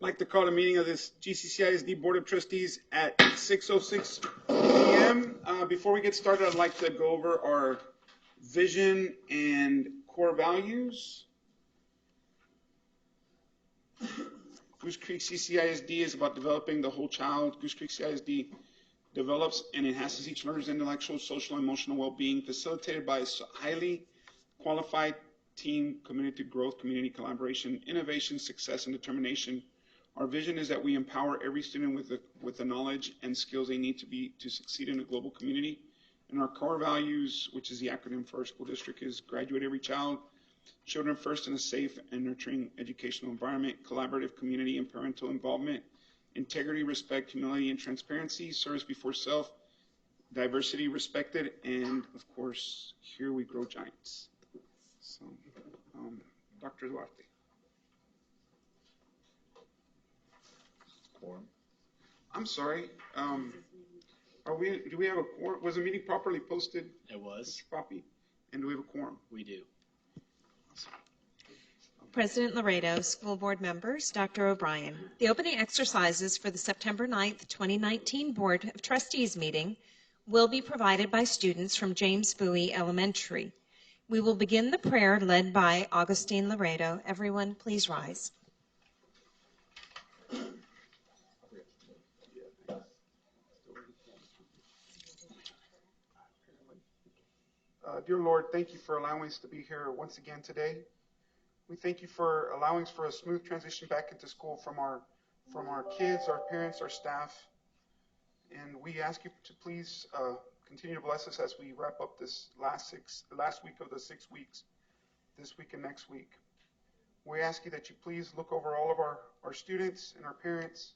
I'd like to call the meeting of this GCCISD Board of Trustees at 6:06 p.m. Before we get started, I'd like to go over our vision and core values. Goose Creek CCISD is about developing the whole child. Goose Creek CCISD develops and enhances each learner's intellectual, social, and emotional well-being, facilitated by a highly qualified team committed to growth, community collaboration, innovation, success, and determination. Our vision is that we empower every student with the knowledge and skills they need to succeed in a global community. And our core values, which is the acronym for our school district, is graduate every child, children first in a safe and nurturing educational environment, collaborative community and parental involvement, integrity, respect, humility, and transparency, service before self, diversity respected, and of course, here we grow giants. So, Dr. Duarte. Quorum. I'm sorry. Do we have a quorum? Was the meeting properly posted? It was. Mr. Poppy? And do we have a quorum? We do. President Laredo, school board members, Dr. O'Brien. The opening exercises for the September 9th, 2019 Board of Trustees meeting will be provided by students from James Bowie Elementary. We will begin the prayer led by Augustine Laredo. Everyone, please rise. Dear Lord, thank you for allowing us to be here once again today. We thank you for allowing us for a smooth transition back into school from our kids, our parents, our staff. And we ask you to please continue to bless us as we wrap up this last week of the 6 weeks, this week and next week. We ask you that you please look over all of our students and our parents,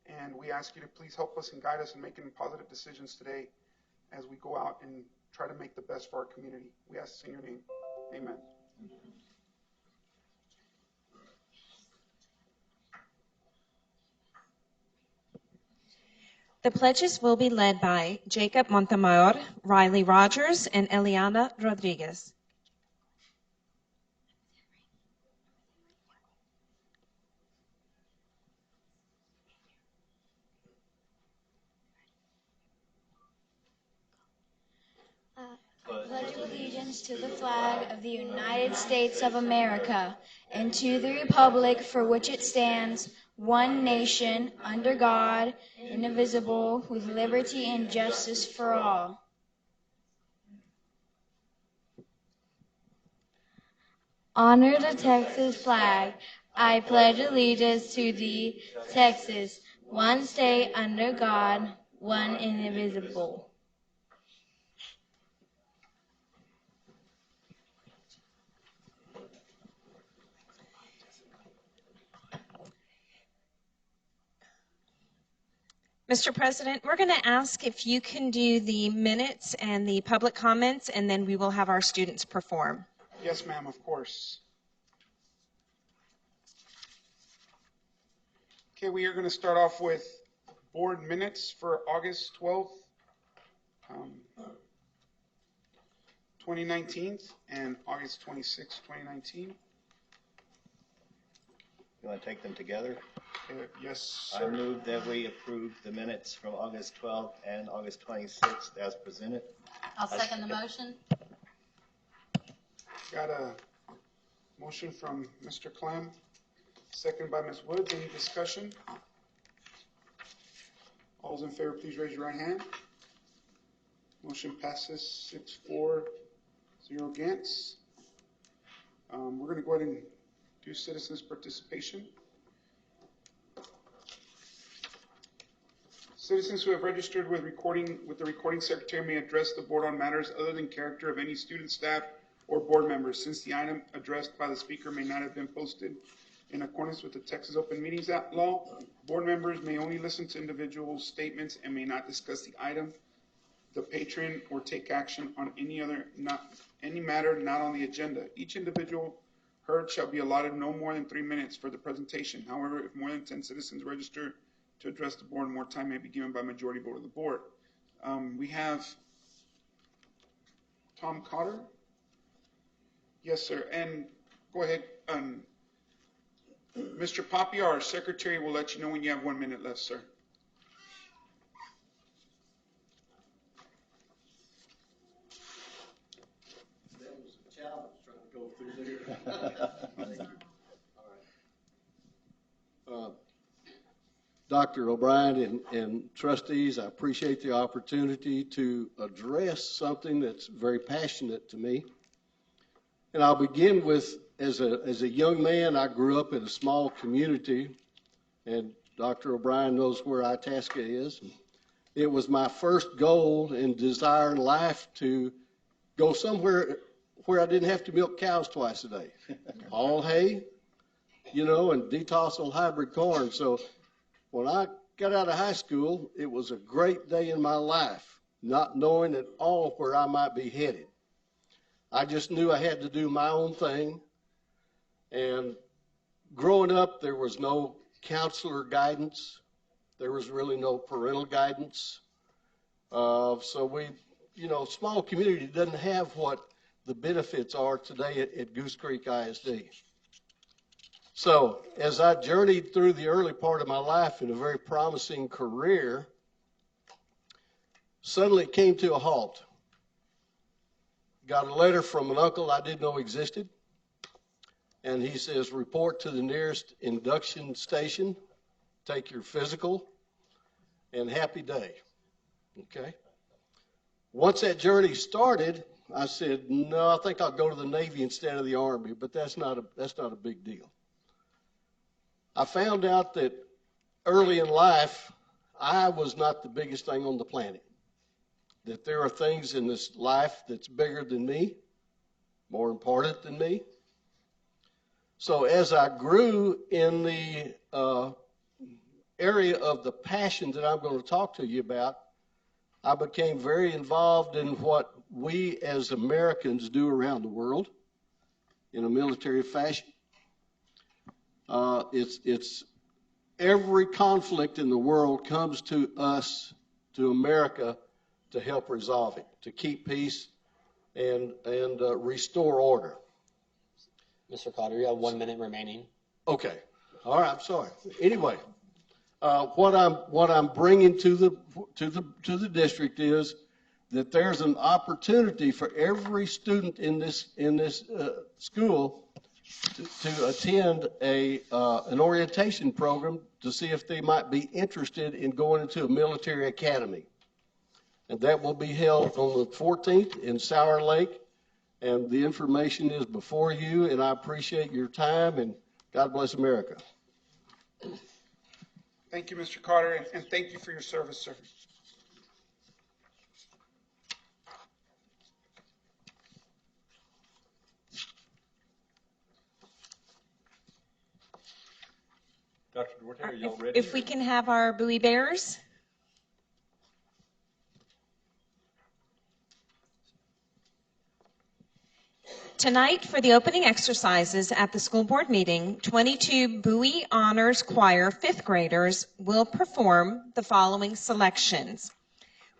and we ask you to please help us and guide us in making positive decisions today as we go out and try to make the best for our community. We ask this in your name. Amen. The pledges will be led by Jacob Montemayor, Riley Rogers, and Eliana Rodriguez. Pledge allegiance to the flag of the United States of America and to the republic for which it stands, one nation, under God, indivisible, with liberty and justice for all. Honor the Texas flag. I pledge allegiance to thee, Texas, one state under God, one indivisible. Mr. President, we're going to ask if you can do the minutes and the public comments, and then we will have our students perform. Yes, ma'am, of course. Okay, we are going to start off with board minutes for August 12th, 2019, and August 26th, 2019. You want to take them together? Yes, I sir. move that we approve the minutes from August 12th and August 26th as presented. I'll second the motion. Got a motion from Mr. Clem, second by Ms. Woods. Any discussion? All those in favor, please raise your right hand. Motion passes 6-4, 0 against. We're going to go ahead and do citizens' participation. Citizens who have registered with the recording secretary may address the board on matters other than character of any student, staff, or board members. Since the item addressed by the speaker may not have been posted in accordance with the Texas Open Meetings Act law, board members may only listen to individual statements and may not discuss the item, the patron, or take action on any matter not on the agenda. Each individual heard shall be allotted no more than 3 minutes for the presentation. However, if more than 10 citizens register to address the board, more time may be given by majority vote of the board. We have Tom Cotter. Yes, sir. And go ahead. Mr. Poppy, our secretary, will let you know when you have 1 minute left, sir. That was a challenge trying to go through there. All right. Dr. O'Brien and trustees, I appreciate the opportunity to address something that's very passionate to me. And I'll begin with, as a young man, I grew up in a small community, and Dr. O'Brien knows where Itasca is. It was my first goal and desire in life to go somewhere where I didn't have to milk cows twice a day. All hay, and detossil hybrid corn. So when I got out of high school, it was a great day in my life, not knowing at all where I might be headed. I just knew I had to do my own thing. And growing up, there was no counselor guidance. There was really no parental guidance. So we, small community doesn't have what the benefits are today at Goose Creek ISD. So as I journeyed through the early part of my life in a very promising career, suddenly it came to a halt. Got a letter from an uncle I didn't know existed. And he says, report to the nearest induction station, take your physical, and happy day. Okay? Once that journey started, I said, no, I think I'll go to the Navy instead of the Army, but that's not a big deal. I found out that early in life, I was not the biggest thing on the planet. That there are things in this life that's bigger than me, more important than me. So as I grew in the area of the passion that I'm going to talk to you about, I became very involved in what we as Americans do around the world in a military fashion. It's every conflict in the world comes to us, to America, to help resolve it, to keep peace and restore order. Mr. Cotter, you have 1 minute remaining. Okay. All right. I'm sorry. Anyway, what I'm bringing to the district is that there's an opportunity for every student in this school to attend an orientation program to see if they might be interested in going into a military academy. And that will be held on the 14th in Sour Lake. And the information is before you, and I appreciate your time, and God bless America. Thank you, Mr. Carter, and thank you for your service, sir. Dr. Duarte, are y'all ready? If we can have our buoy bearers. Tonight, for the opening exercises at the school board meeting, 22 Bowie Honors Choir fifth graders will perform the following selections.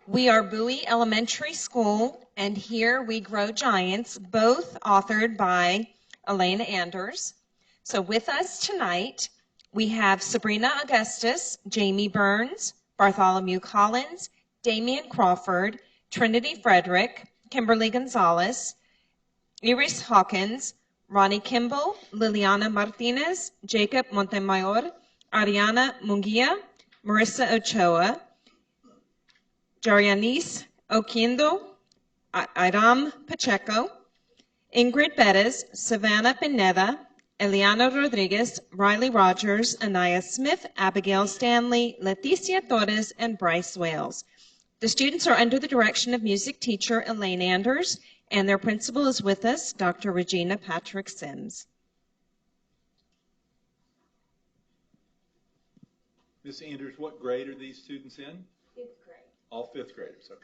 We Are Bowie Elementary School and Here We Grow Giants, both authored by Elena Anders. So with us tonight, we have Sabrina Augustus, Jamie Burns, Bartholomew Collins, Damian Crawford, Trinity Frederick, Kimberly Gonzalez, Iris Hawkins, Ronnie Kimball, Liliana Martinez, Jacob Montemayor, Ariana Munguia, Marissa Ochoa, Jarianis Oquindo, Iram Pacheco, Ingrid Bettis, Savannah Pineda, Eliana Rodriguez, Riley Rogers, Anaya Smith, Abigail Stanley, Leticia Torres, and Bryce Wales. The students are under the direction of music teacher Elaine Anders, and their principal is with us, Dr. Regina Patrick Sims. Ms. Anders, what grade are these students in? Fifth grade. All fifth graders, okay.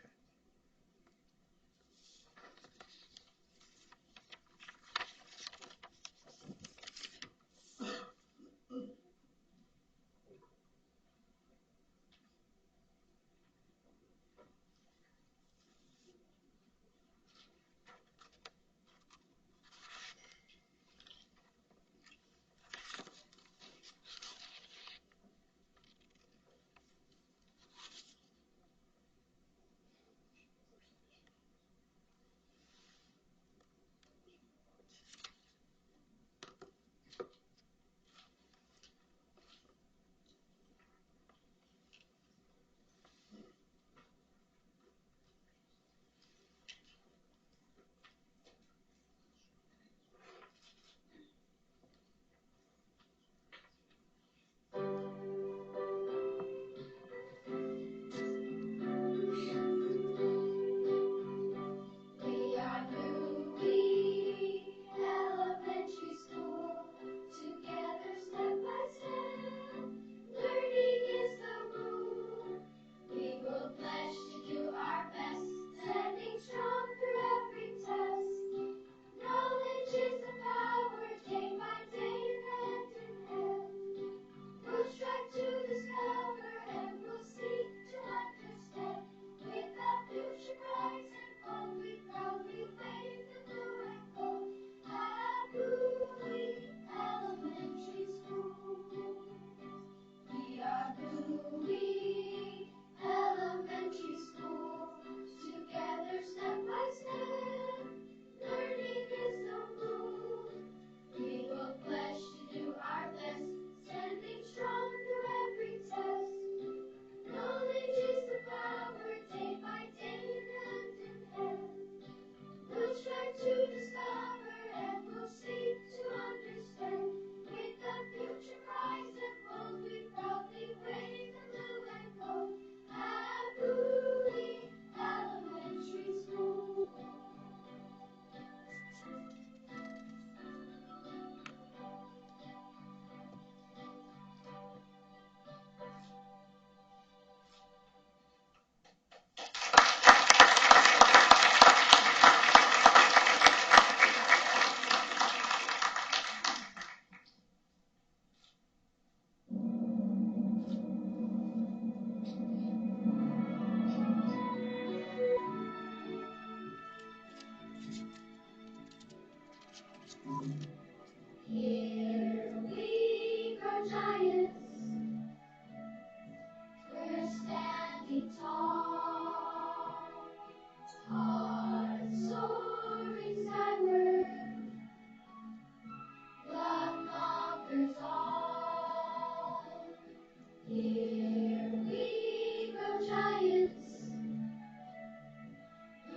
Here we grow giants,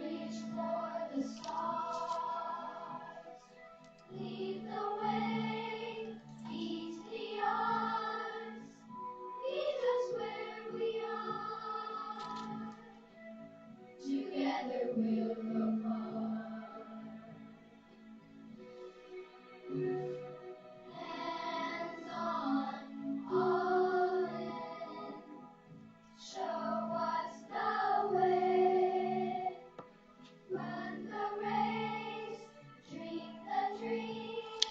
reach for the stars, lead the way, ease the odds, meet us where we are. Together we'll grow far. Hands on, all in. Show us the way. Run the race, dream the dream.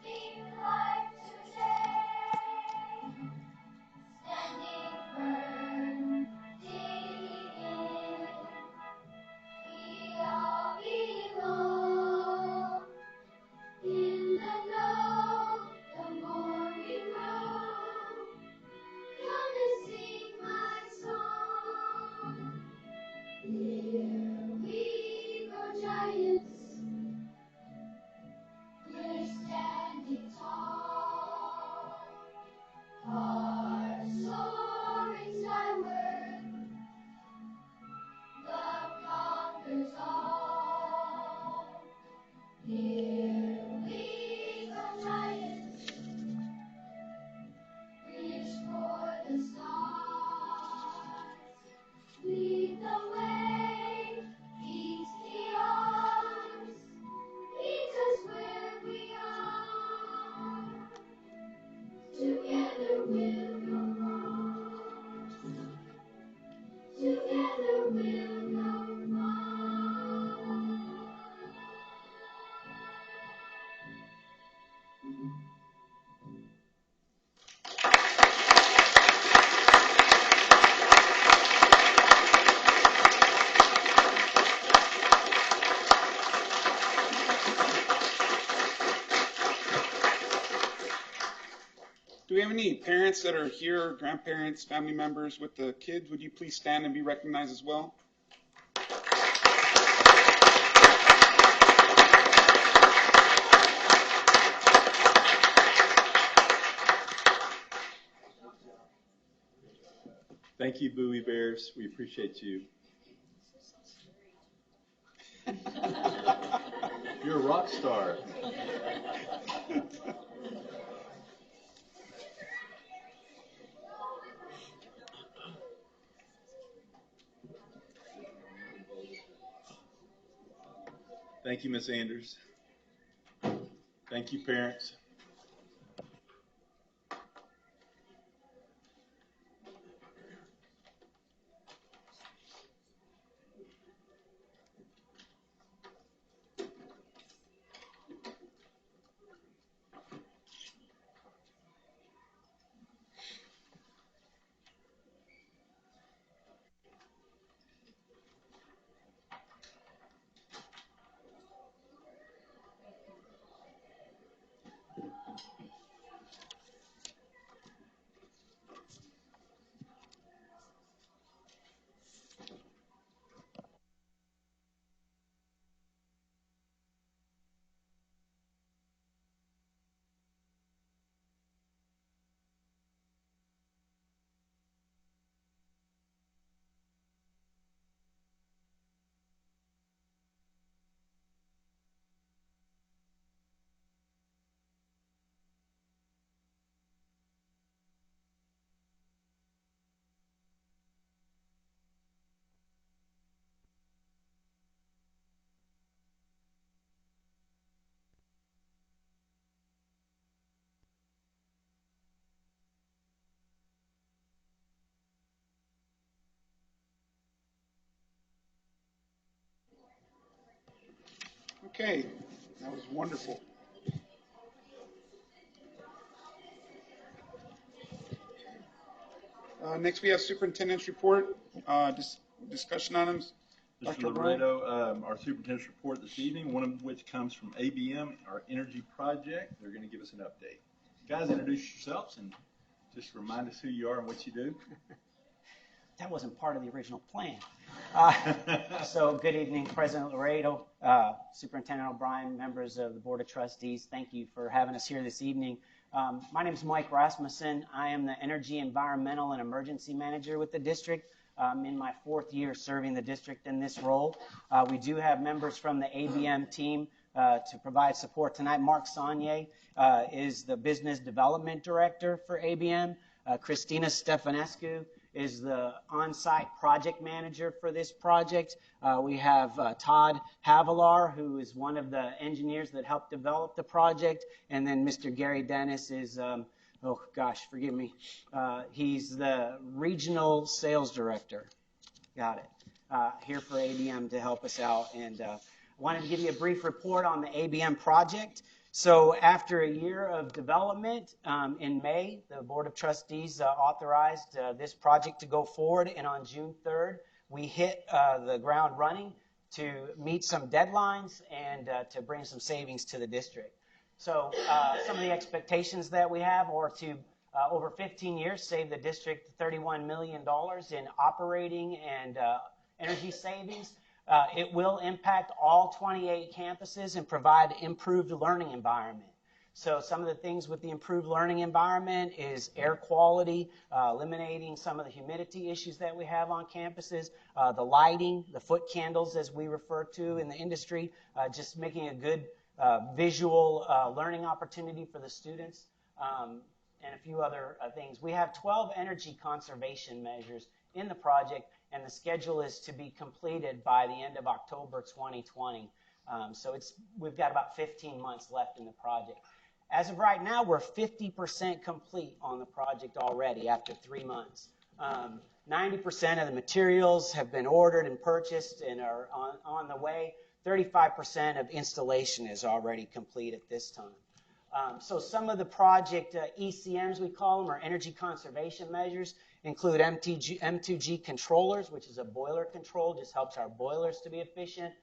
Speak life today. Standing firm, digging in. We all belong. In the know, the more we grow. Come and sing my song. Here we grow giants. We're standing tall. Hearts soaring skyward. Love conquers all. Here we grow giants. Reach for the stars. Lead the way. Ease the odds. Meet us where we are. Together we'll go far. Together we'll go far. Do we have any parents that are here, grandparents, family members with the kids? Would you please stand and be recognized as well? Thank you, Bowie Bears. We appreciate you. You're a rock star. Thank you, Ms. Anders. Thank you, parents. Okay, that was wonderful. Next, we have superintendent's report. Discussion items. Mr. Dr. O'Brien? Loretto, our superintendent's report this evening, one of which comes from ABM, our energy project. They're going to give us an update. Guys, introduce yourselves and just remind us who you are and what you do. That wasn't part of the original plan. So good evening, President Laredo, Superintendent O'Brien, members of the Board of Trustees. Thank you for having us here this evening. My name is Mike Rasmussen. I am the Energy, Environmental, and Emergency Manager with the district. In my 4th year serving the district in this role. We do have members from the ABM team to provide support tonight. Mark Saunier is the Business Development Director for ABM. Christina Stefanescu is the on-site project manager for this project. We have Todd Havilar, who is one of the engineers that helped develop the project. And then Mr. Gary Dennis is, oh gosh, forgive me. He's the Regional Sales Director. Got it. Here for ABM to help us out. And I wanted to give you a brief report on the ABM project. So after a year of development, in May, the Board of Trustees authorized this project to go forward, and on June 3rd, we hit the ground running to meet some deadlines and to bring some savings to the district. So some of the expectations that we have are to, over 15 years, save the district $31 million in operating and energy savings. It will impact all 28 campuses and provide improved learning environment. So some of the things with the improved learning environment is air quality, eliminating some of the humidity issues that we have on campuses, the lighting, the foot candles as we refer to in the industry, just making a good visual learning opportunity for the students, and a few other things. We have 12 energy conservation measures in the project, and the schedule is to be completed by the end of October 2020. So we've got about 15 months left in the project. As of right now, we're 50% complete on the project already after 3 months. 90% of the materials have been ordered and purchased and are on the way. 35% of installation is already complete at this time. So some of the project ECMs, we call them, or energy conservation measures, include M2G controllers, which is a boiler control, just helps our boilers to be efficient.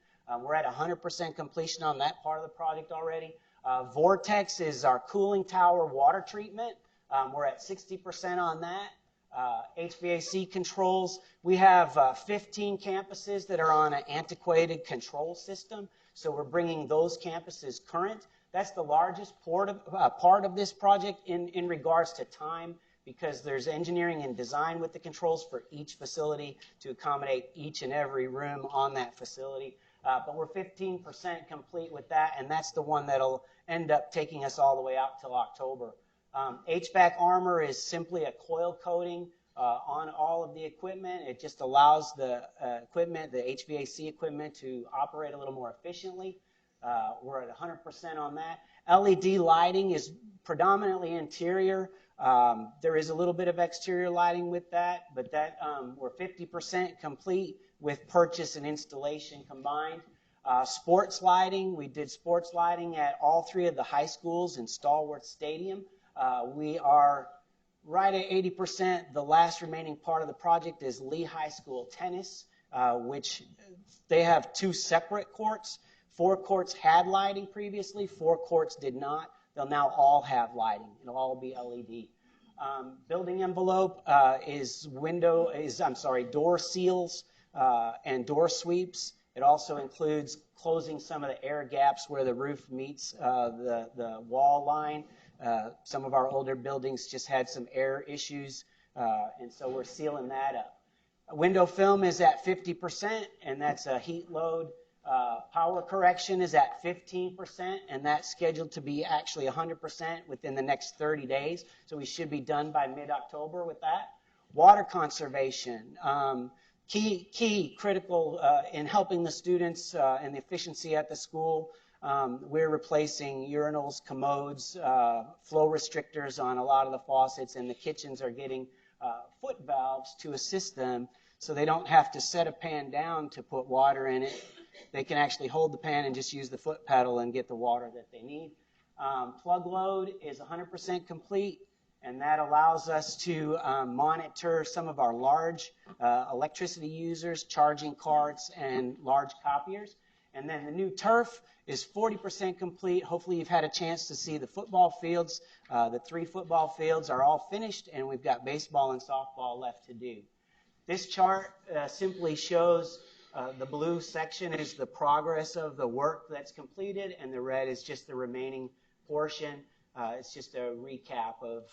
We're at 100% completion on that part of the project already. Vortex is our cooling tower water treatment. We're at 60% on that. HVAC controls, we have 15 campuses that are on an antiquated control system, so we're bringing those campuses current. That's the largest part of this project in regards to time, because there's engineering and design with the controls for each facility to accommodate each and every room on that facility. But we're 15% complete with that, and that's the one that'll end up taking us all the way out till October. HVAC armor is simply a coil coating on all of the equipment. It just allows the equipment, the HVAC equipment, to operate a little more efficiently. We're at 100% on that. LED lighting is predominantly interior. There is a little bit of exterior lighting with that, but that we're 50% complete with purchase and installation combined. Sports lighting, we did sports lighting at all 3 of the high schools in Stallworth Stadium. We are right at 80%. The last remaining part of the project is Lee High School tennis, which they have 2 separate courts. 4 courts had lighting previously, 4 courts did not. They'll now all have lighting. It'll all be LED. Building envelope is door seals and door sweeps. It also includes closing some of the air gaps where the roof meets the wall line. Some of our older buildings just had some air issues, and so we're sealing that up. Window film is at 50%, and that's a heat load. Power correction is at 15%, and that's scheduled to be actually 100% within the next 30 days. So we should be done by mid-October with that. Water conservation, critical in helping the students and the efficiency at the school. We're replacing urinals, commodes, flow restrictors on a lot of the faucets, and the kitchens are getting foot valves to assist them so they don't have to set a pan down to put water in it. They can actually hold the pan and just use the foot pedal and get the water that they need. Plug load is 100% complete, and that allows us to monitor some of our large electricity users, charging carts, and large copiers. And then the new turf is 40% complete. Hopefully you've had a chance to see the football fields. The 3 football fields are all finished, and we've got baseball and softball left to do. This chart simply shows the blue section is the progress of the work that's completed, and the red is just the remaining portion. It's just a recap of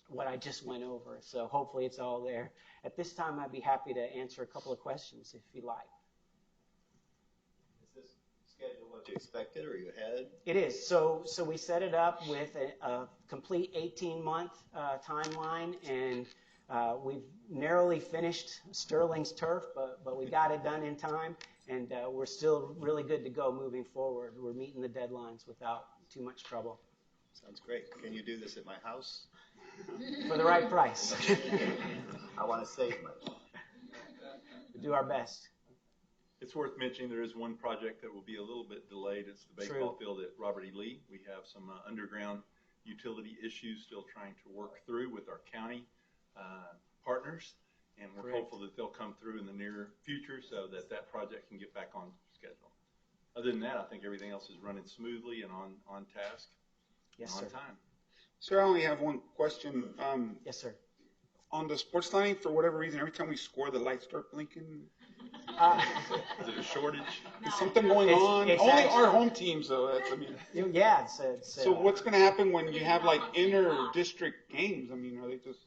what I just went over. So hopefully it's all there. At this time, I'd be happy to answer a couple of questions if you like. Is this schedule what you expected, or are you ahead? It is. So we set it up with a complete 18-month timeline, and we've narrowly finished Sterling's turf, but we got it done in time, and we're still really good to go moving forward. We're meeting the deadlines without too much trouble. Sounds great. Can you do this at my house? For the right price. I want to save money. We do our best. It's worth mentioning there is one project that will be a little bit delayed. It's the baseball field at Robert E. Lee. We have some underground utility issues still trying to work through with our county partners, and we're hopeful that they'll come through in the near future so that that project can get back on schedule. Other than that, I think everything else is running smoothly and on task. Yes, and sir. on time. Sir, I only have one question. Yes, sir. On the sports line, for whatever reason, every time we score, the lights start blinking. Is it a shortage? Is something going on? it's Only actually- our home teams, though. That's, I mean. Yeah. So what's going to happen when you have like inter-district games? I mean, are they just?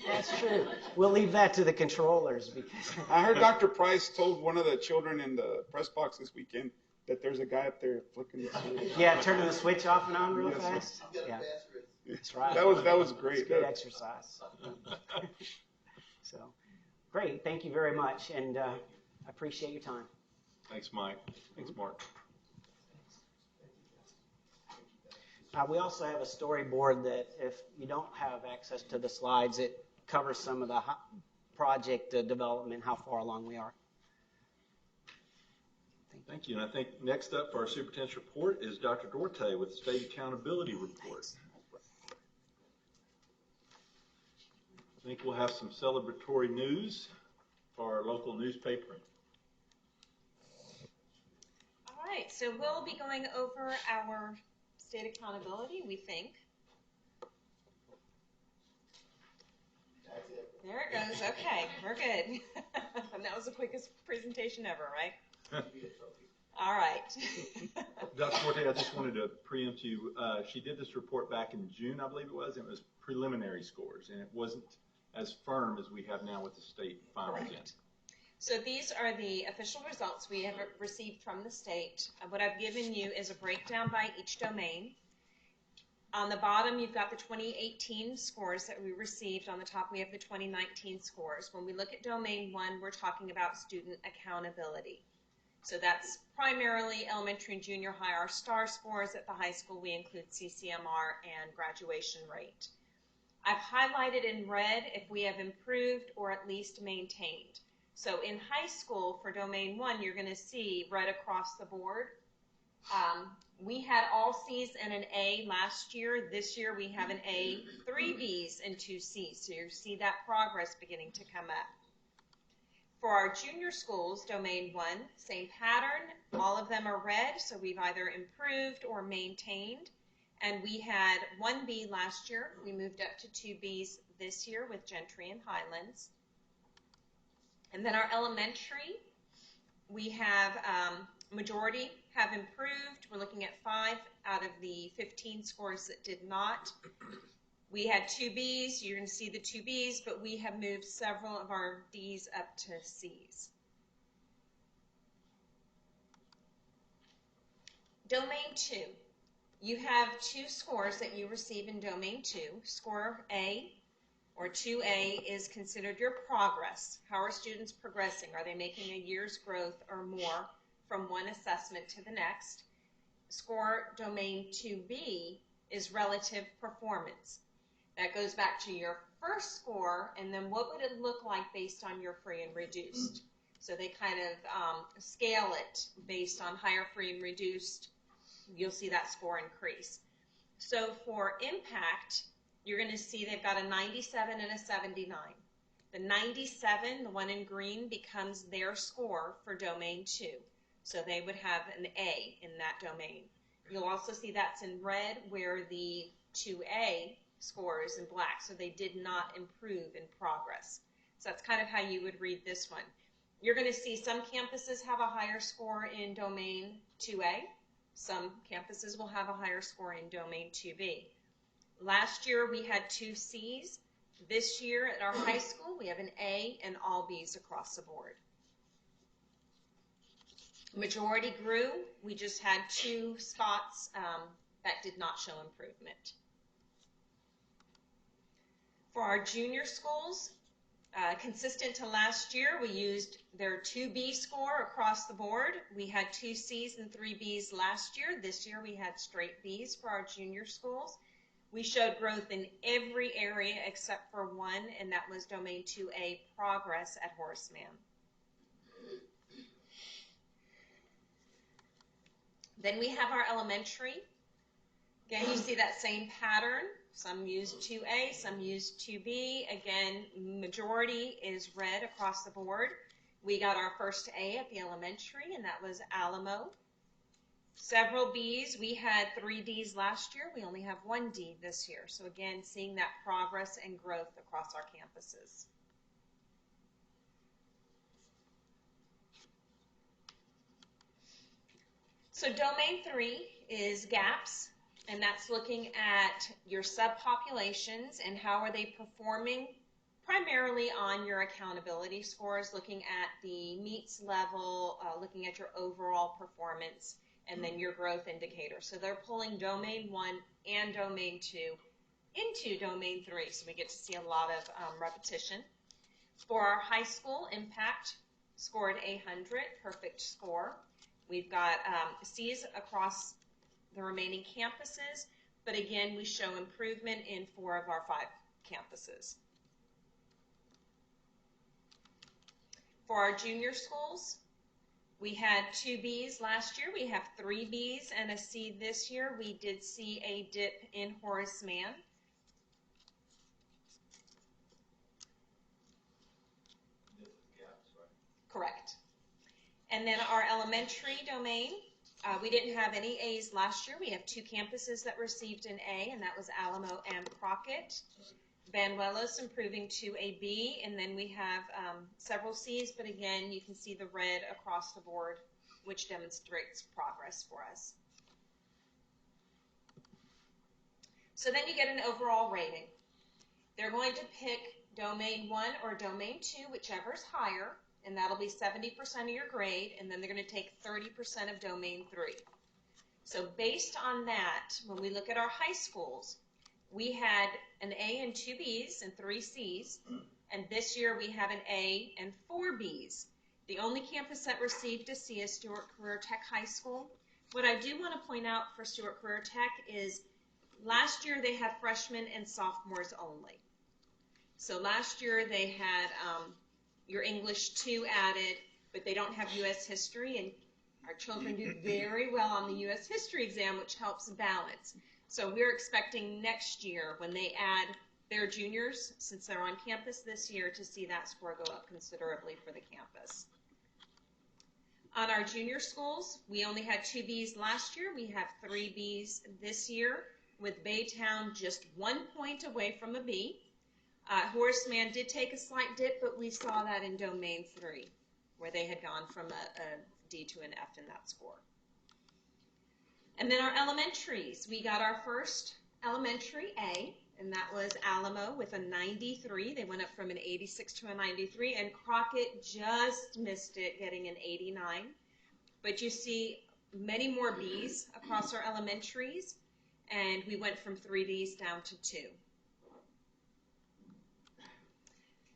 That's true. We'll leave that to the controllers because I heard Dr. Price told one of the children in the press box this weekend that there's a guy up there flicking the switch. yeah, turning the switch off and on real Yes, sir. fast. Yeah, that's right. That was It's great. good exercise. So, great. Thank you very much, and I appreciate your time. Thanks, Mike. Thanks, Mark. We also have a storyboard that if you don't have access to the slides, it covers some of the project development, how far along we are. Thank you. And I think next up for our superintendent's report is Dr. Duarte with the State Accountability Report. I think we'll have some celebratory news for our local newspaper. All right, so we'll be going over our state accountability, we think. There it goes. Okay, we're good. And that was the quickest presentation ever, right? All right. Dr. Duarte, I just wanted to preempt you. She did this report back in June, I believe it was, and it was preliminary scores, and it wasn't as firm as we have now with the state finals in. So these are the official results we have received from the state. What I've given you is a breakdown by each domain. On the bottom, you've got the 2018 scores that we received. On the top, we have the 2019 scores. When we look at domain 1, we're talking about student accountability. So that's primarily elementary and junior high, our STAR scores. At the high school, we include CCMR and graduation rate. I've highlighted in red if we have improved or at least maintained. So in high school, for domain 1, you're going to see red across the board. We had all C's and an A last year. This year we have an A, 3 B's, and 2 C's. So you see that progress beginning to come up. For our junior schools, domain 1, same pattern. All of them are red, so we've either improved or maintained. And we had 1 B last year. We moved up to 2 B's this year with Gentry and Highlands. And then our elementary, we have majority have improved. We're looking at 5 out of the 15 scores that did not. We had 2 B's. You're going to see the 2 B's, but we have moved several of our D's up to C's. Domain 2. You have 2 scores that you receive in domain 2. Score A or 2A is considered your progress. How are students progressing? Are they making a year's growth or more from one assessment to the next? Score domain 2B is relative performance. That goes back to your first score, and then what would it look like based on your free and reduced? So they kind of scale it based on higher free and reduced. You'll see that score increase. So for impact, you're going to see they've got a 97 and a 79. The 97, the one in green, becomes their score for domain 2. So they would have an A in that domain. You'll also see that's in red where the 2A score is in black. So they did not improve in progress. So that's kind of how you would read this one. You're going to see some campuses have a higher score in domain 2A. Some campuses will have a higher score in Domain 2B. Last year we had 2 C's. This year at our high school we have an A and all B's across the board. Majority grew. We just had 2 spots that did not show improvement. For our junior schools, consistent to last year, we used their 2B score across the board. We had 2 C's and 3 B's last year. This year we had straight B's for our junior schools. We showed growth in every area except for one, and that was Domain 2A progress at Horace Mann. Then we have our elementary. Again, you see that same pattern. Some use 2A, some use 2B. Again, majority is red across the board. We got our first A at the elementary, and that was Alamo. Several B's. We had 3 D's last year. We only have 1 D this year. So again, seeing that progress and growth across our campuses. So Domain 3 is gaps, and that's looking at your subpopulations and how are they performing, primarily on your accountability scores, looking at the meets level, looking at your overall performance, and then your growth indicator. So they're pulling Domain 1 and Domain 2 into Domain 3, so we get to see a lot of repetition. For our high school, Impact scored 100, perfect score. We've got C's across the remaining campuses, but again, we show improvement in 4 of our 5 campuses. For our junior schools, we had 2 B's last year. We have 3 B's and a C this year. We did see a dip in Horace Mann. This is gaps, right? Correct. And then our elementary domain, we didn't have any A's last year. We have 2 campuses that received an A, and that was Alamo and Crockett. Banuelos improving to a B, and then we have several C's, but again, you can see the red across the board, which demonstrates progress for us. So then you get an overall rating. They're going to pick Domain 1 or Domain 2, whichever is higher, and that'll be 70% of your grade, and then they're going to take 30% of Domain 3. So based on that, when we look at our high schools, we had an A and 2 B's and 3 C's, and this year we have an A and 4 B's. The only campus that received a C is Stewart Career Tech High School. What I do want to point out for Stewart Career Tech is last year they had freshmen and sophomores only. So last year they had your English 2 added, but they don't have U.S. history, and our children do very well on the U.S. history exam, which helps balance. So we're expecting next year, when they add their juniors, since they're on campus this year, to see that score go up considerably for the campus. On our junior schools, we only had 2 B's last year. We have 3 B's this year, with Baytown just 1 point away from a B. Horace Mann did take a slight dip, but we saw that in Domain 3, where they had gone from a D to an F in that score. And then our elementaries, we got our first elementary A, and that was Alamo with a 93. They went up from an 86 to a 93, and Crockett just missed it, getting an 89. But you see many more B's across our elementaries, and we went from 3 D's down to 2.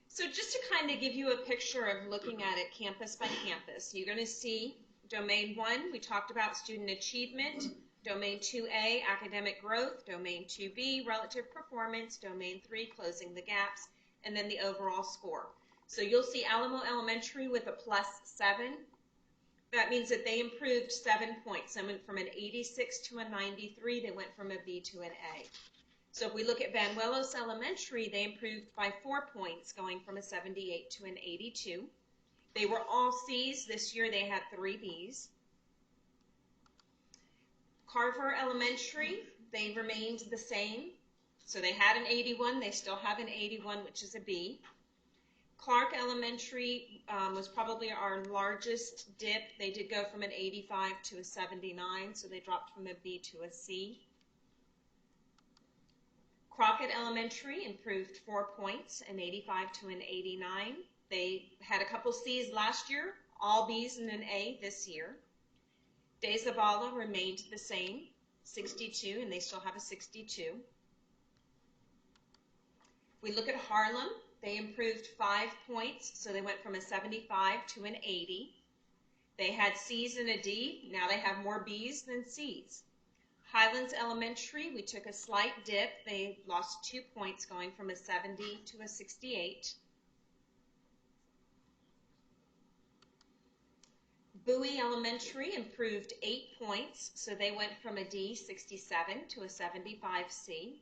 So just to kind of give you a picture of looking at it campus by campus, you're going to see Domain 1, we talked about student achievement. Domain 2A, academic growth. Domain 2B, relative performance. Domain 3, closing the gaps. And then the overall score. So you'll see Alamo Elementary with a +7. That means that they improved 7 points. They went from an 86 to a 93. They went from a B to an A. So if we look at Banuelos Elementary, they improved by 4 points, going from a 78 to an 82. They were all C's. This year they had 3 B's. Carver Elementary, they remained the same. So they had an 81. They still have an 81, which is a B. Clark Elementary was probably our largest dip. They did go from an 85 to a 79, so they dropped from a B to a C. Crockett Elementary improved 4 points, an 85 to an 89. They had a couple C's last year, all B's and an A this year. De Zavala remained the same, 62, and they still have a 62. We look at Harlem, they improved 5 points, so they went from a 75 to an 80. They had C's and a D, now they have more B's than C's. Highlands Elementary, we took a slight dip. They lost 2 points going from a 70 to a 68. Bowie Elementary improved 8 points, so they went from a D, 67, to a 75C.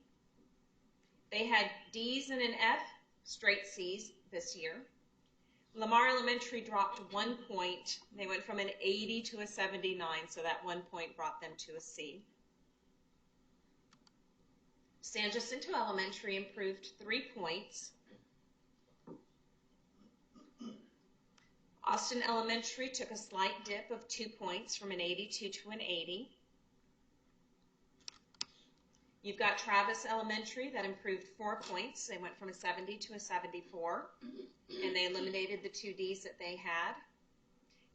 They had D's and an F, straight C's this year. Lamar Elementary dropped 1 point. They went from an 80 to a 79, so that 1 point brought them to a C. San Jacinto Elementary improved 3 points. Austin Elementary took a slight dip of 2 points from an 82 to an 80. You've got Travis Elementary that improved 4 points. They went from a 70 to a 74, and they eliminated the 2 Ds that they had.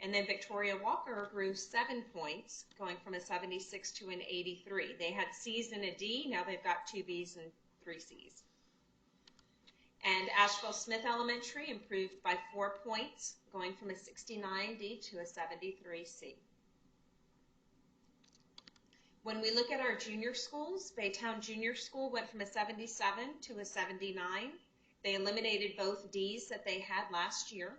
And then Victoria Walker grew 7 points, going from a 76 to an 83. They had C's and a D, now they've got 2 B's and 3 C's. And Asheville Smith Elementary improved by 4 points, going from a 69D to a 73C. When we look at our junior schools, Baytown Junior School went from a 77 to a 79. They eliminated both D's that they had last year.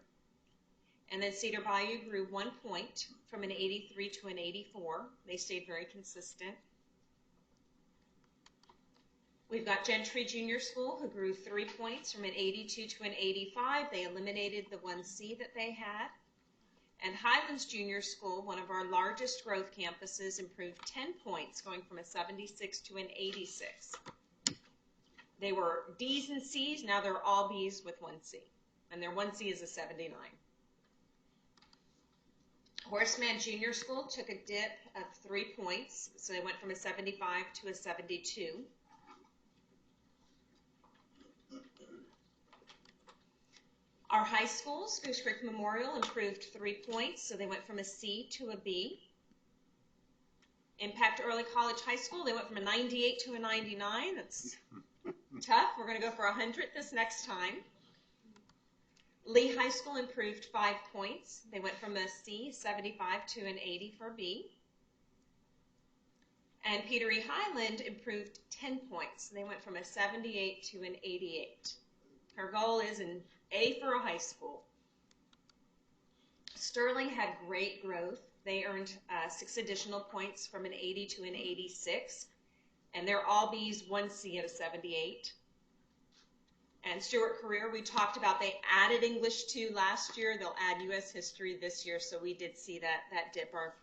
And then Cedar Bayou grew 1 point from an 83 to an 84. They stayed very consistent. We've got Gentry Junior School who grew 3 points from an 82 to an 85. They eliminated the 1C that they had. And Highlands Junior School, one of our largest growth campuses, improved 10 points, going from a 76 to an 86. They were D's and C's, now they're all B's with 1C. And their 1C is a 79. Horseman Junior School took a dip of 3 points, so they went from a 75 to a 72. Our high schools, Goose Creek Memorial improved 3 points, so they went from a C to a B. Impact Early College High School, they went from a 98 to a 99. That's tough. We're going to go for 100 this next time. Lee High School improved 5 points. They went from a C, 75, to an 80 for B. And Peter E. Highland improved 10 points. They went from a 78 to an 88. Our goal is an A for a high school. Sterling had great growth. They earned 6 additional points from an 80 to an 86. And they're all B's, 1C at a 78. And Stewart Career, we talked about, they added English 2 last year. They'll add U.S. history this year, so we did see that dip. Our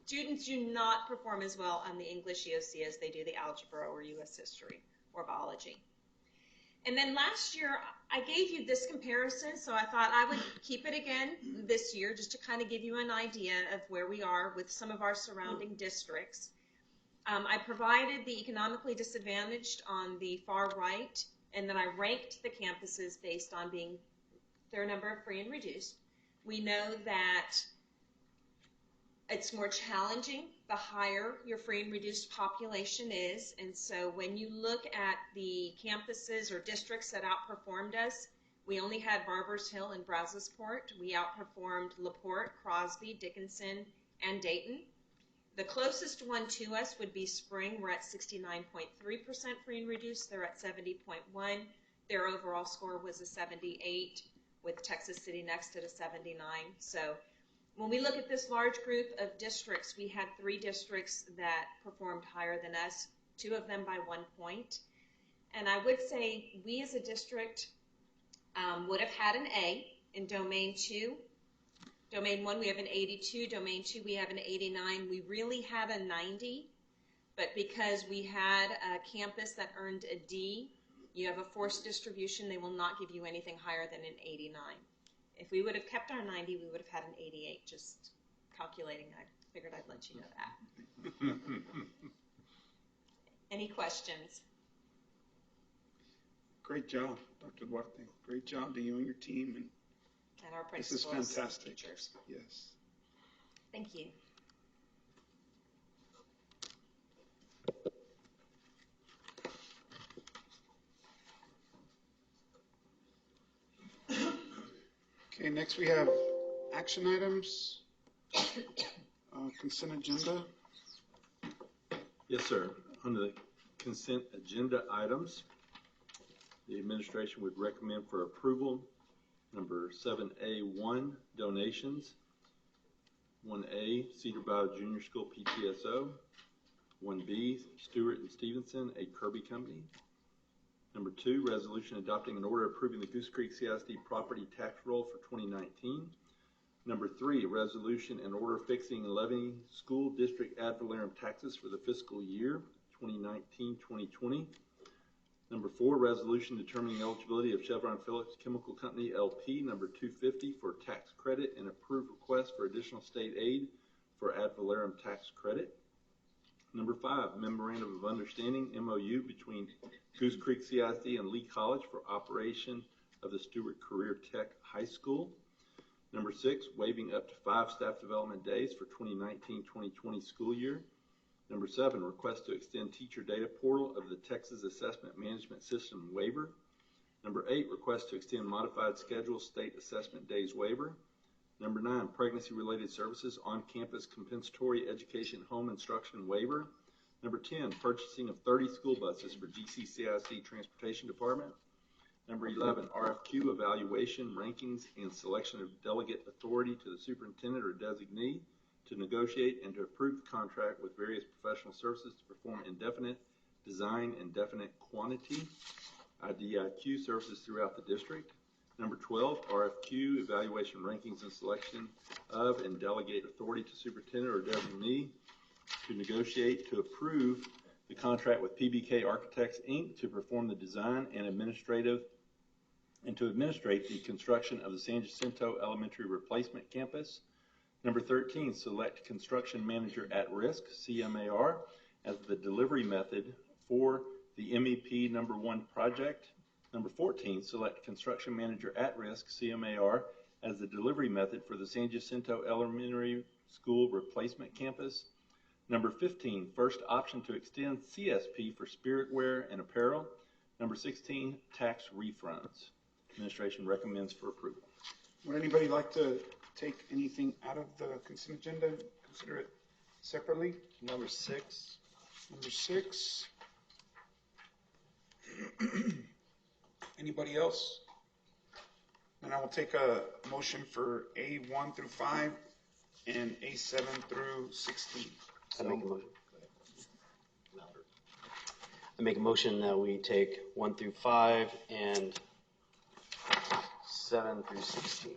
students do not perform as well on the English EOC as they do the algebra or U.S. history or biology. And then last year, I gave you this comparison, so I thought I would keep it again this year just to kind of give you an idea of where we are with some of our surrounding districts. I provided the economically disadvantaged on the far right, and then I ranked the campuses based on their number of free and reduced. We know that it's more challenging the higher your free and reduced population is, and so when you look at the campuses or districts that outperformed us, we only had Barbers Hill and Brazosport. We outperformed LaPorte, Crosby, Dickinson, and Dayton. The closest one to us would be Spring. We're at 69.3% free and reduced. They're at 70.1. Their overall score was a 78, with Texas City next at a 79. So when we look at this large group of districts, we had 3 districts that performed higher than us, 2 of them by 1 point. And I would say we as a district would have had an A in Domain 2. Domain 1, we have an 82. Domain 2, we have an 89. We really had a 90, but because we had a campus that earned a D You have a forced distribution, they will not give you anything higher than an 89. If we would have kept our 90, we would have had an 88. Just calculating, I figured I'd let you know that. Any questions? Great job, Dr. Duarte. Great job to you and your team. And our this is principals, fantastic. teachers. Yes. Thank you. Okay, next we have action items, consent agenda. Yes, sir. Under the consent agenda items, the administration would recommend for approval number 7A1, donations, 1A, Cedar Bayou Junior School PTSO, 1B, Stewart and Stevenson, a Kirby company. Number 2, resolution adopting an order approving the Goose Creek CISD property tax roll for 2019. Number 3, resolution and order fixing and levying school district ad valorem taxes for the fiscal year 2019-2020. Number 4, resolution determining eligibility of Chevron Phillips Chemical Company LP number 250 for tax credit and approved request for additional state aid for ad valorem tax credit. Number 5, memorandum of understanding MOU between Goose Creek CISD and Lee College for operation of the Stewart Career Tech High School. Number 6, waiving up to 5 staff development days for 2019-2020 school year. Number 7, request to extend teacher data portal of the Texas Assessment Management System waiver. Number 8, request to extend modified schedule state assessment days waiver. Number 9, pregnancy-related services on-campus compensatory education home instruction waiver. Number 10, purchasing of 30 school buses for GCCIC Transportation Department. Number 11, RFQ evaluation, rankings, and selection of delegate authority to the superintendent or designee to negotiate and to approve the contract with various professional services to perform indefinite design and definite quantity IDIQ services throughout the district. Number 12, RFQ evaluation, rankings, and selection of and delegate authority to superintendent or designee to negotiate to approve the contract with PBK Architects, Inc. to perform the design and to administrate the construction of the San Jacinto Elementary Replacement Campus. Number 13, select construction manager at risk, CMAR, as the delivery method for the MEP number 1 project. Number 14, select construction manager at risk, CMAR, as the delivery method for the San Jacinto Elementary School Replacement Campus. Number 15, first option to extend CSP for spirit wear and apparel. Number 16, tax refunds. Administration recommends for approval. Would anybody like to take anything out of the consent agenda? Consider it separately. Number 6. Number 6. Anybody else? And I will take a motion for A1 through 5 and A7 through 16. I make a motion that we take 1 through 5 and 7 through 16.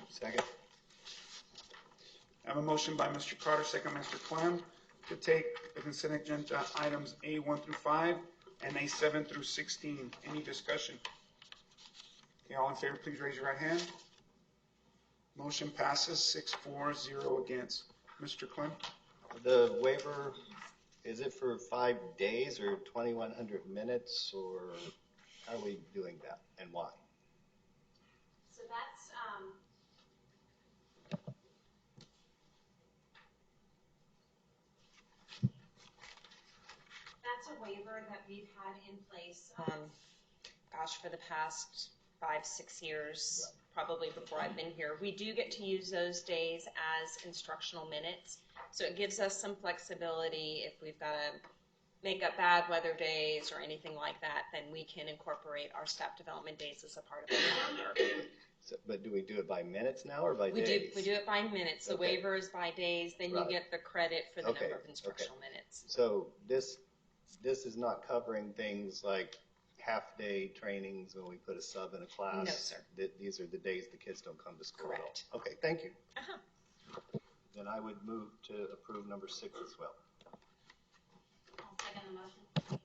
Second. I have a motion by Mr. Carter, second Mr. Clem, to take the consent agenda items A1 through 5 and A7 through 16. Any discussion? Okay, all in favor, please raise your right hand. Motion passes 6-4-0 against. Mr. Clem? The waiver, is it for 5 days or 2,100 minutes, or how are we doing that and why? So that's a waiver that we've had in place, for the past 5-6 years, probably before I've been here. We do get to use those days as instructional minutes, so it gives us some flexibility. If we've got to make up bad weather days or anything like that, then we can incorporate our staff development days as a part of the calendar. So, but do we do it by minutes now or by days? We do it by minutes. The waiver is by days, then you get the credit for the number of instructional minutes. So this is not covering things like half-day trainings when we put a sub in a class? No, sir. These are the days the kids don't come to school at all? Correct. Okay, thank you. Uh-huh. Then I would move to approve number 6 as well. I'll second the motion.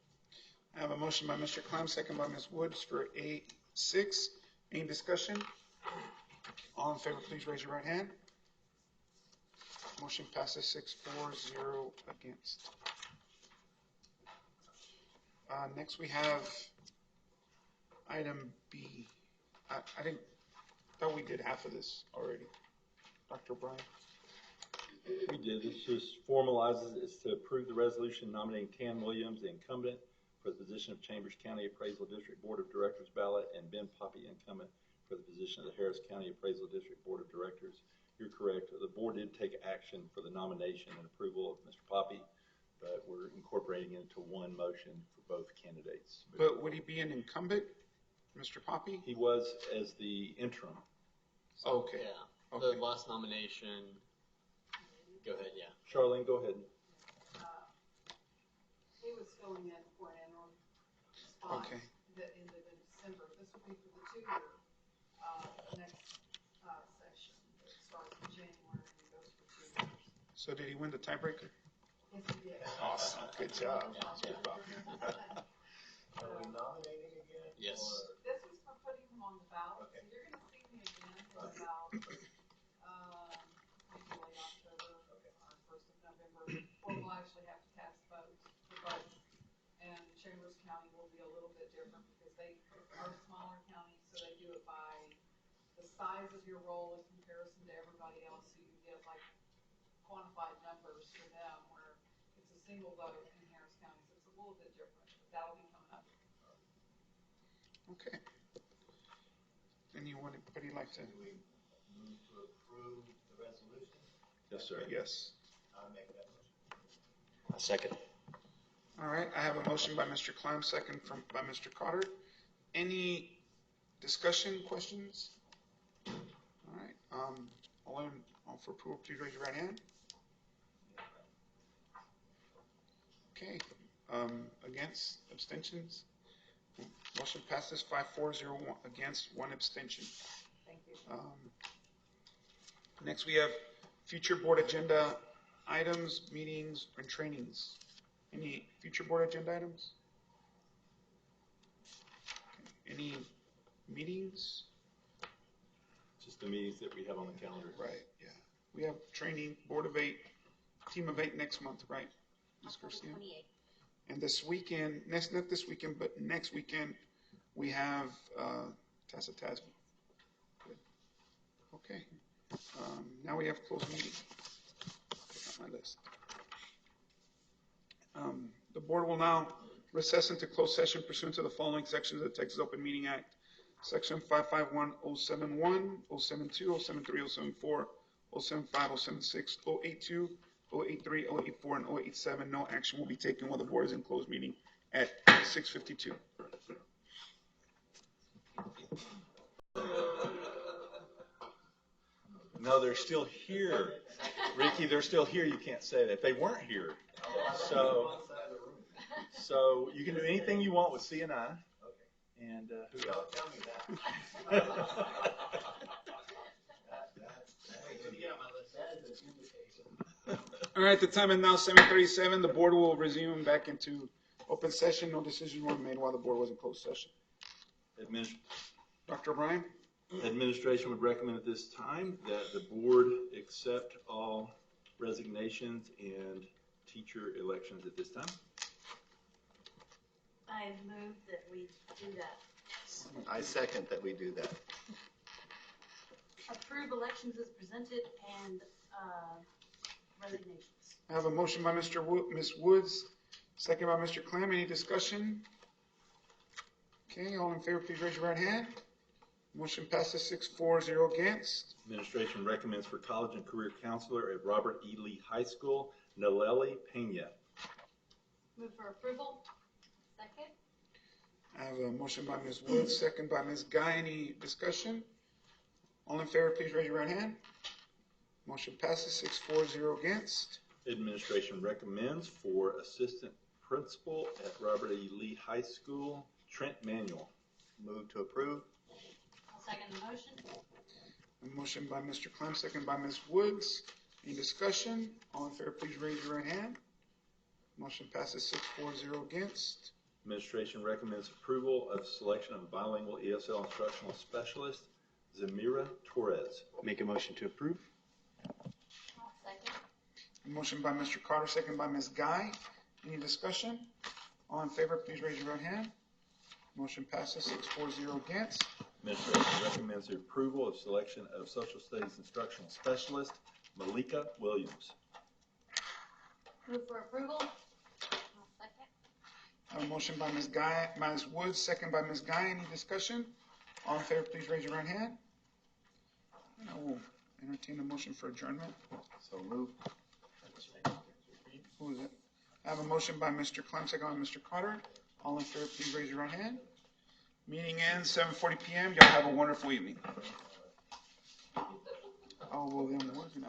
I have a motion by Mr. Clem, second by Ms. Woods for A6. Any discussion? All in favor, please raise your right hand. Motion passes 6-4-0 against. Next we have item B. I thought we did half of this already. Dr. O'Brien? We did. This just formalizes it. It's to approve the resolution nominating Tan Williams, the incumbent, for the position of Chambers County Appraisal District Board of Directors ballot, and Ben Poppy, incumbent, for the position of the Harris County Appraisal District Board of Directors. You're correct. The board did take action for the nomination and approval of Mr. Poppy, but we're incorporating it into one motion for both candidates. But would he be an incumbent, Mr. Poppy? He was as the interim. Okay. Yeah. Okay. The last nomination. Go ahead, yeah. Charlene, go ahead. He was filling in for an interim spot Okay. that ended in December. This would be for the 2-year next session. It starts in January and goes for 2 years. So did he win the tiebreaker? Yes, he did. Awesome. Good job. Are we nominating again? Yes. This was for putting him on the ballot. So you're going to see me again in about maybe late October or 1st of November, where we'll actually have to cast votes for both. And Chambers County will be a little bit different because they are a smaller county, so they do it by the size of your role in comparison to everybody else, so you get like quantified numbers for them, where it's a single vote in Harris County, so it's a little bit different. But that'll be coming up. Okay. Anyone, anybody like to? Do we move to approve the resolution? Yes, sir. Yes. I'll make that motion. A second. All right. I have a motion by Mr. Clem, second by Mr. Cotter. Any discussion, questions? All right. All for approval, please raise your right hand. Okay. Against, abstentions? Motion passes 5-4-0 against, 1 abstention. Thank you. Next, we have future board agenda items, meetings, and trainings. Any future board agenda items? Okay. Any meetings? Just the meetings that we have on the calendar. Right, yeah. We have training, Board of 8, Team of 8 next month, right? Ms. Garcia? 28. And this weekend, not this weekend, but next weekend, we have Tassa Tasman. Good. Okay. Now we have closed meeting. Check out my list. The board will now recess into closed session pursuant to the following sections of the Texas Open Meeting Act. Section 551-071, 072, 073, 074, 075, 076, 082, 083, 084, and 087. No action will be taken while the board is in closed meeting at 6:52. No, they're still here. Ricky, they're still here. You can't say that. They weren't here. So you can do anything you want with CNI. And who else? Don't tell me that. All right, the time is now 7:37. The board will resume back into open session. No decisions were made while the board was in closed session. Dr. O'Brien? Administration would recommend at this time that the board accept all resignations and teacher elections at this time. I move that we do that. I second that we do that. Approve elections as presented and resignations. I have a motion by Ms. Woods, second by Mr. Clem. Any discussion? Okay, all in favor, please raise your right hand. Motion passes 6-4-0 against. Administration recommends for college and career counselor at Robert E. Lee High School, Naleli Pena. Move for approval. Second. I have a motion by Ms. Woods, second by Ms. Guy. Any discussion? All in favor, please raise your right hand. Motion passes 6-4-0 against. Administration recommends for assistant principal at Robert E. Lee High School, Trent Manuel. Move to approve. I'll second the motion. A motion by Mr. Clem, second by Ms. Woods. Any discussion? All in favor, please raise your right hand. Motion passes 6-4-0 against. Administration recommends approval of selection of bilingual ESL instructional specialist, Zamira Torres. Make a motion to approve. Second. Motion by Mr. Carter, second by Ms. Guy. Any discussion? All in favor, please raise your right hand. Motion passes 6-4-0 against. Administration recommends the approval of selection of social studies instructional specialist, Malika Williams. Move for approval. Second. I have a motion by Ms. Woods, second by Ms. Guy. Any discussion? All in favor, please raise your right hand. And I will entertain a motion for adjournment. So moved. Who is it? I have a motion by Mr. Clem, second by Mr. Carter. All in favor, please raise your right hand. Meeting ends 7:40 p.m. Y'all have a wonderful evening. Oh, well, then, what is it now?